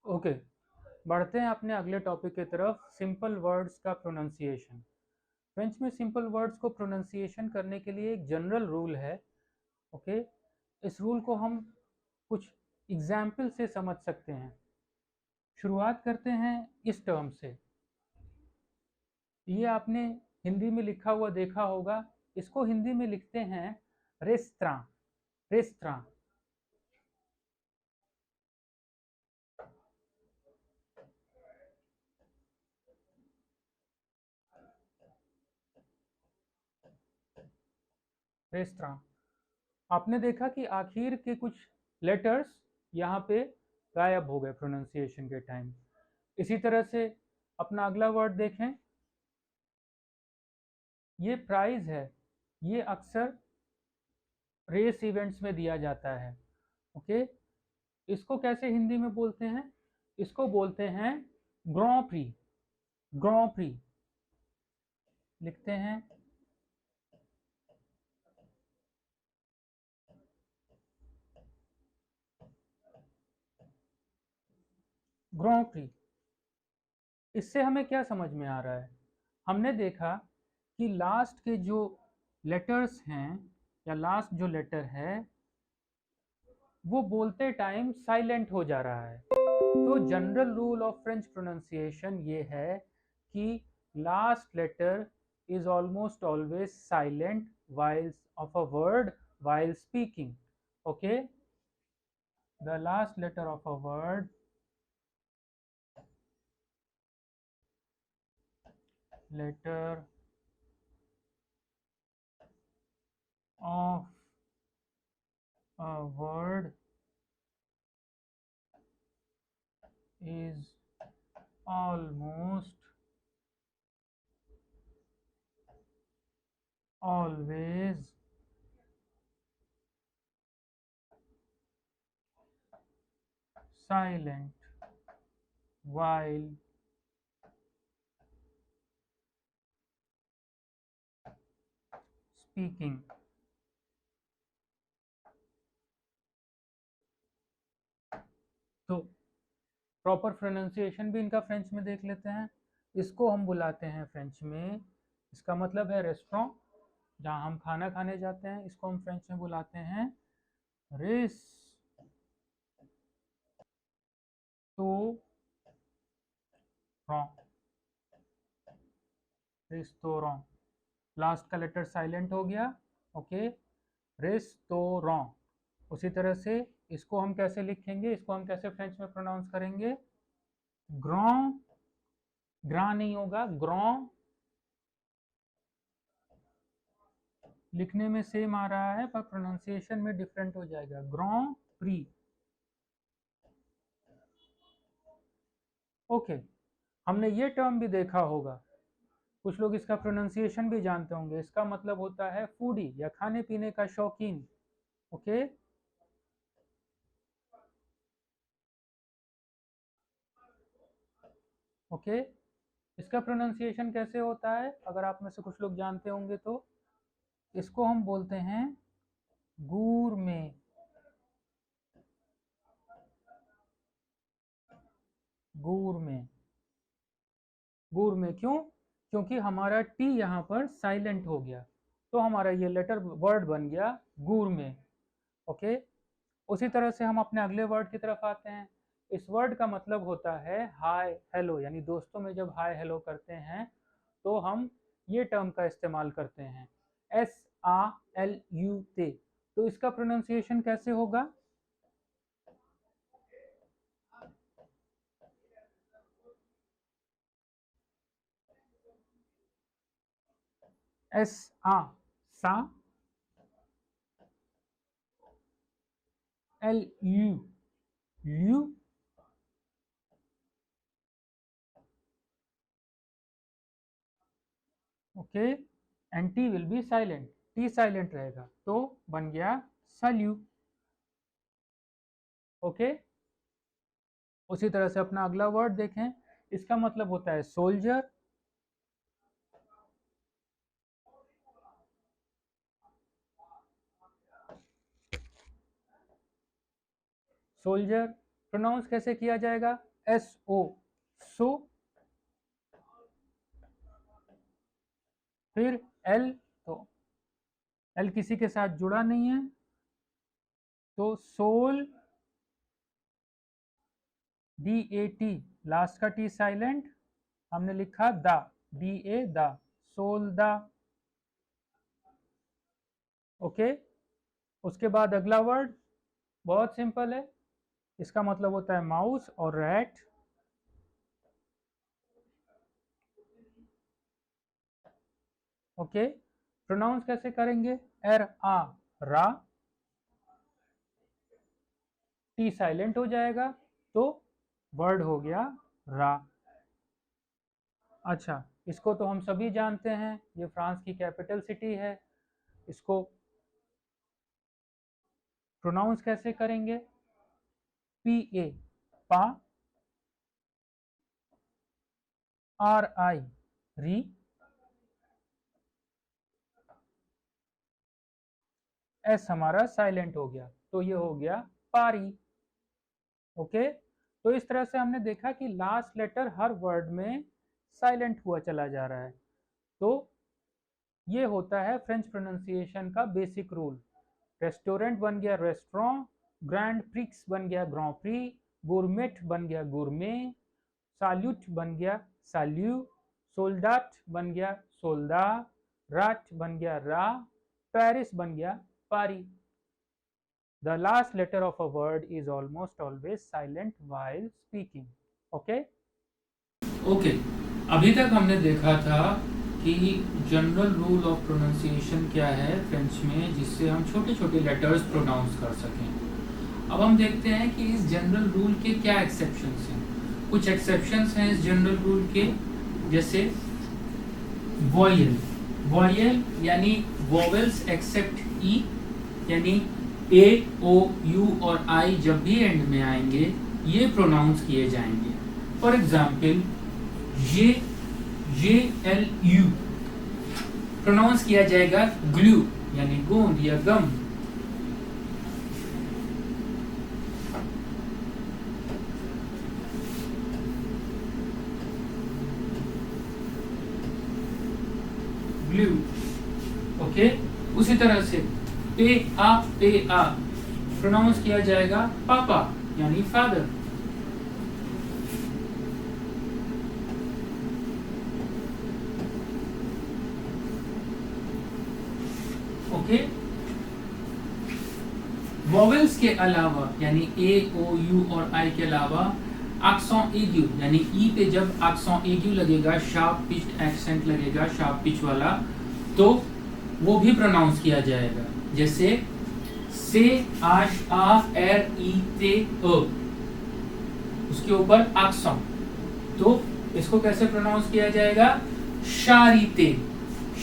Okay, बढ़ते हैं अपने अगले टॉपिक की तरफ, सिंपल वर्ड्स का प्रोनाउंसिएशन। फ्रेंच में सिंपल वर्ड्स को प्रोनाउंसिएशन करने के लिए एक जनरल रूल है। ओके, इस रूल को हम कुछ एग्जाम्पल से समझ सकते हैं। शुरुआत करते हैं इस टर्म से। ये आपने हिंदी में लिखा हुआ देखा होगा। इसको हिंदी में लिखते हैं रेस्त्रां। रेस्त्रां। रेस्त्रां। आपने देखा कि आखिर के कुछ लेटर्स यहाँ पे गायब हो गए प्रोनाउंसिएशन के टाइम। इसी तरह से अपना अगला वर्ड देखें। ये प्राइज है। ये अक्सर रेस इवेंट्स में दिया जाता है। ओके, इसको कैसे हिंदी में बोलते हैं? इसको बोलते हैं ग्रॉ प्री। ग्रॉ प्री लिखते हैं ग्रॉ प्री। इससे हमें क्या समझ में आ रहा है? हमने देखा कि लास्ट के जो लेटर्स हैं या लास्ट जो लेटर है वो बोलते टाइम साइलेंट हो जा रहा है। तो general rule of French pronunciation ये है कि last letter is almost always silent while of a word while speaking. Okay, the last letter of a word letter of a word is almost always silent while speaking. तो proper pronunciation भी इनका French में देख लेते हैं। इसको हम बुलाते हैं फ्रेंच में, इसका मतलब है रेस्टोरेंट, जहाँ हम खाना खाने जाते हैं। इसको हम फ्रेंच में बुलाते हैं रेस तो रेस्टोरेंट। लास्ट का लेटर साइलेंट हो गया। Okay, restaurant. उसी तरह से इसको हम कैसे लिखेंगे, इसको हम कैसे फ्रेंच में प्रोनाउंस करेंगे? ग्रॉ, ग्रा नहीं होगा, ग्रॉ। लिखने में सेम आ रहा है पर प्रोनाउंसिएशन में डिफरेंट हो जाएगा। Grand pre. ओके, हमने ये टर्म भी देखा होगा, कुछ लोग इसका प्रोनाउंसिएशन भी जानते होंगे। इसका मतलब होता है फूडी या खाने पीने का शौकीन। ओके, ओके, इसका प्रोनाउंसिएशन कैसे होता है अगर आप में से कुछ लोग जानते होंगे तो? इसको हम बोलते हैं गूरमे। गूरमे। गूरमे क्यों? क्योंकि हमारा टी यहाँ पर साइलेंट हो गया, तो हमारा ये लेटर वर्ड बन गया गूरमे। ओके, उसी तरह से हम अपने अगले वर्ड की तरफ आते हैं। इस वर्ड का मतलब होता है हाय हेलो, यानी दोस्तों में जब हाय हेलो करते हैं तो हम ये टर्म का इस्तेमाल करते हैं, SALUT। तो इसका प्रोनाउंसिएशन कैसे होगा? एस आ सा, LU you. Okay, and T will be silent, T silent रहेगा तो बन गया सल्यू। ओके, उसी तरह से अपना अगला वर्ड देखें। इसका मतलब होता है सोल्जर। सोल्जर प्रोनाउंस कैसे किया जाएगा? SO सो, फिर L, तो L किसी के साथ जुड़ा नहीं है, तो सोल, DAT, लास्ट का T साइलेंट, हमने लिखा दा, DA दा, सोल दा। ओके, उसके बाद अगला वर्ड बहुत सिंपल है, इसका मतलब होता है माउस और रैट। ओके, प्रोनाउंस कैसे करेंगे? एर आ रा, टी साइलेंट हो जाएगा, तो वर्ड हो गया रा। अच्छा, इसको तो हम सभी जानते हैं, ये फ्रांस की कैपिटल सिटी है। इसको प्रोनाउंस कैसे करेंगे? PA पा, RI री, S हमारा साइलेंट हो गया, तो ये हो गया पारी। ओके, तो इस तरह से हमने देखा कि लास्ट लेटर हर वर्ड में साइलेंट हुआ चला जा रहा है। तो ये होता है फ्रेंच प्रोनाउंसिएशन का बेसिक रूल। रेस्टोरेंट बन गया रेस्टोरेंट, ग्रैंड प्रिक्स बन गया ग्रां प्री, गुरमेट बन गया गुरमे, साल्यूट बन गया साल्यू, सोल्डाट बन गया सोल्दा, राट बन गया रा, पेरिस बन गया पारी। The last letter of a word is almost always silent while speaking. Okay? Okay. अभी तक हमने देखा था कि जनरल रूल ऑफ प्रोनाउंसिएशन क्या है फ्रेंच में, जिससे हम छोटे छोटे लेटर्स प्रोनाउंस कर सकें। अब हम देखते हैं कि इस जनरल रूल के क्या एक्सेप्शंस हैं। कुछ एक्सेप्शंस हैं इस जनरल रूल के, जैसे वॉयल, वॉयल यानी वोवेल्स एक्सेप्ट ई, यानी ए, ओ, यू और आई जब भी एंड में आएंगे ये प्रोनाउंस किए जाएंगे। For example J L U pronounce किया जाएगा ग्लू, यानी गोंद या गम। ग्लू। ओके, उसी तरह से पे आ प्रोनाउंस किया जाएगा पापा, यानी फादर। ओके, वॉवेल्स के अलावा यानी ए, ओ, यू और आई के अलावा एक्सेंट एग्यू, यानी ई पे जब एक्सेंट एग्यू लगेगा, शार्प पिच्ड एक्सेंट लगेगा, शार्प पिच वाला, तो वो भी प्रोनाउंस किया जाएगा। जैसे से, आश, आ, एर, ई, ते, अ, उसके ऊपर एक्सेंट, तो इसको कैसे प्रोनाउंस किया जाएगा? शारीते,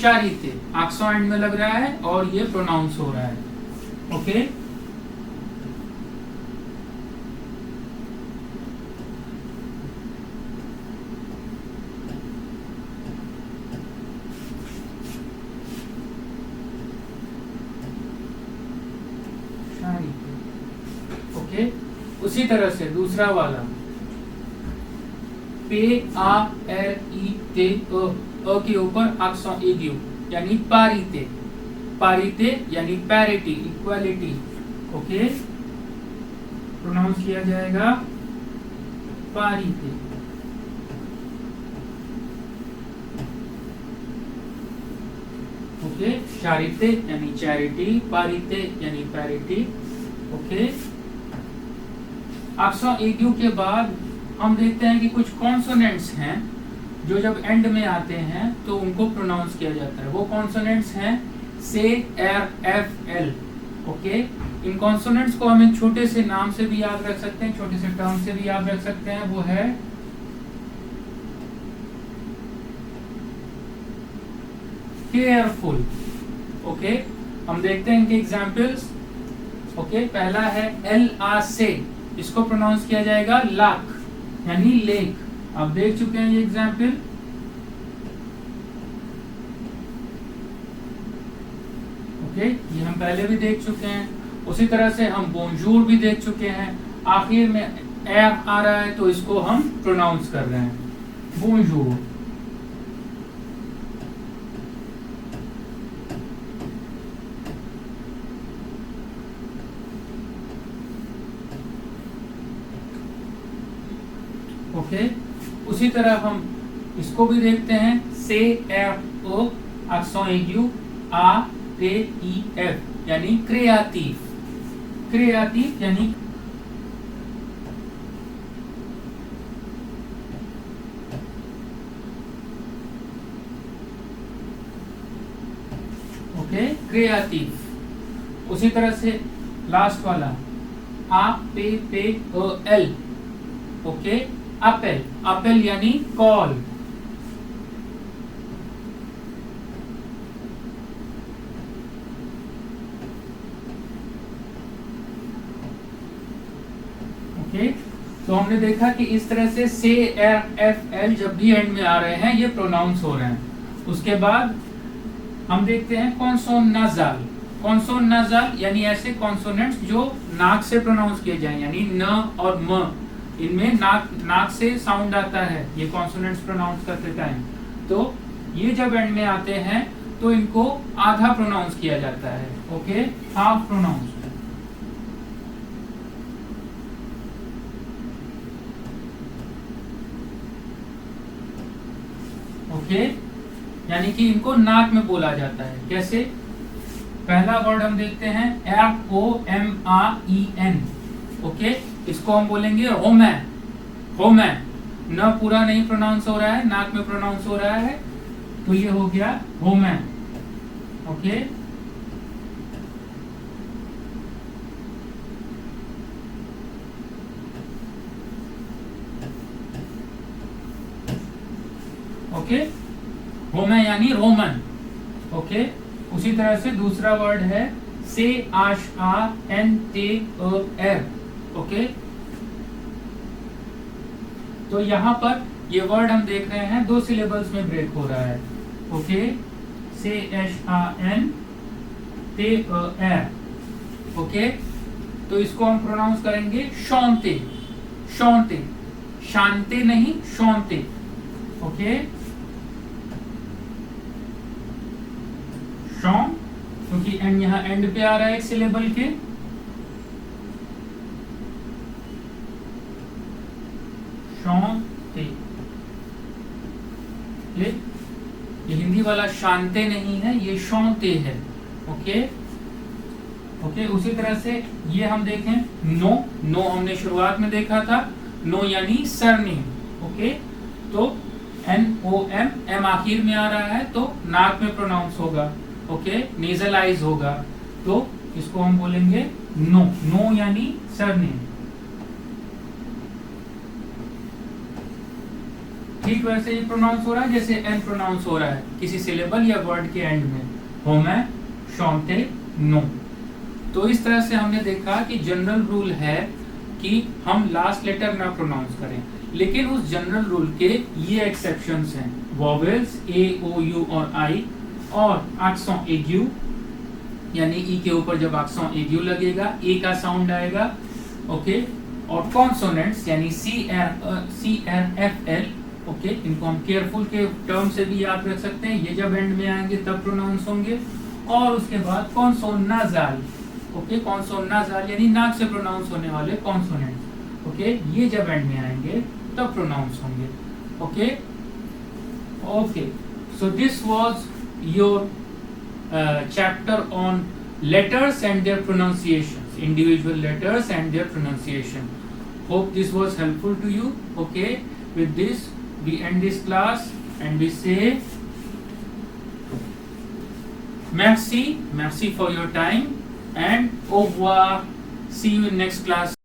शारीते, एक्सेंट एंड में लग रहा है और ये प्रोनाउंस हो रहा है। ओके, ओके, उसी तरह से दूसरा वाला पे, आ, एर, ई, ते, अ के ऊपर एक्सेंट एग्यू, यानी पारीते, पारीते यानी पैरिटी, इक्वालिटी। ओके, प्रोनाउंस किया जाएगा पारीते। ओके, शारीते यानी चैरिटी, पारीते यानी पैरिटी। ओके, एक्सेंट एग्यू के बाद हम देखते हैं कि कुछ कॉन्सोनेंट्स हैं जो जब एंड में आते हैं तो उनको प्रोनाउंस किया जाता है। वो कॉन्सोनेंट्स हैं से, एर, एफ, एल। ओके, इन कॉन्सोनेंट्स को हम एक छोटे से नाम से भी याद रख सकते हैं, छोटे से टर्म से भी याद रख सकते हैं, वो है केयरफुल। ओके, हम देखते हैं इनके एग्जांपल्स। ओके, पहला है एल, आ, से, इसको प्रोनाउंस किया जाएगा लाक, यानी लेक। आप देख चुके हैं ये एग्जाम्पल। ओके, ये हम पहले भी देख चुके हैं। उसी तरह से हम बोंजूर भी देख चुके हैं। आखिर में ए आ रहा है तो इसको हम प्रोनाउंस कर रहे हैं बोंजूर। ओके, उसी तरह हम इसको भी देखते हैं, से एफ ओ accent aigu आ टे ई एफ यानी क्रिएटिव, क्रिएटिव यानी ओके क्रिएटिव। उसी तरह से लास्ट वाला आ पे एल, ओके अपेल, अपेल यानी कॉल, ओके। तो हमने देखा कि इस तरह से एफ एल जब भी एंड में आ रहे हैं ये प्रोनाउंस हो रहे हैं। उसके बाद हम देखते हैं कॉन्सोनेंटल, कॉन्सोनेंटल यानी ऐसे कॉन्सोनेंट्स जो नाक से प्रोनाउंस किए जाएं, यानी न और म, इनमें नाक से साउंड आता है ये कॉन्सोनेंट्स प्रोनाउंस करते टाइम। तो ये जब एंड में आते हैं तो इनको आधा प्रोनाउंस किया जाता है, ओके हाफ प्रोनाउंस। ओके, यानी कि इनको नाक में बोला जाता है। कैसे? पहला वर्ड हम देखते हैं ROMAEN, ओके, इसको हम बोलेंगे रोमैन, रोमैन, न पूरा नहीं प्रोनाउंस हो रहा है, नाक में प्रोनाउंस हो रहा है, तो ये हो गया रोमैन, ओके। ओके, रोमैन यानी रोमन, ओके। उसी तरह से दूसरा वर्ड है से आश आ एन टे एर, ओके। तो यहाँ पर ये वर्ड हम देख रहे हैं दो सिलेबल्स में ब्रेक हो रहा है, ओके, से एश आ एन टे एर, ओके। तो इसको हम प्रोनाउंस करेंगे शौंते, शौंते, शांते नहीं शौंते, ओके। शौं, क्योंकि एंड यहाँ एंड पे आ रहा है एक सिलेबल के, शौंते, ये हिंदी वाला शांते नहीं है, ये शौंते है, ओके ओके। उसी तरह से ये हम देखें नो, नो हमने शुरुआत में देखा था, नो यानी सरनेम, ओके। तो NOM, M आखिर में आ रहा है तो नाक में प्रोनाउंस होगा, ओके, नेजलाइज होगा, तो इसको हम बोलेंगे नो, नो यानी सरनेम। ठीक वैसे ही प्रोनाउंस हो रहा है जैसे एन प्रोनाउंस हो रहा है किसी सिलेबल या वर्ड के एंड में, होमैन, शौंते, नो। तो इस तरह से हमने देखा कि जनरल रूल है कि हम लास्ट लेटर ना प्रोनाउंस करें, लेकिन उस जनरल रूल के ये एक्सेप्शंस हैं, वॉवेल्स ए ओ यू और आई, और accent aigu यानी ई के ऊपर जब accent aigu लगेगा ए का साउंड आएगा, ओके। और कॉन्सोनेंट्स यानी CRFL, ओके, इनको हम केयरफुल के टर्म से भी याद रख सकते हैं, ये जब एंड में आएंगे तब प्रोनाउंस होंगे। और उसके बाद कॉन्सोनाजाल, ओके, कॉन्सोनाजाल यानी नाक से प्रोनाउंस होने वाले कॉन्सोनेंट्स, ओके, ये जब एंड में आएंगे तब प्रोनाउंस होंगे, okay okay. So this was your chapter on letters and their pronunciations, individual letters and their pronunciation. Hope this was helpful to you, okay. With this we end this class and we say merci, merci for your time and au revoir, see you in next class.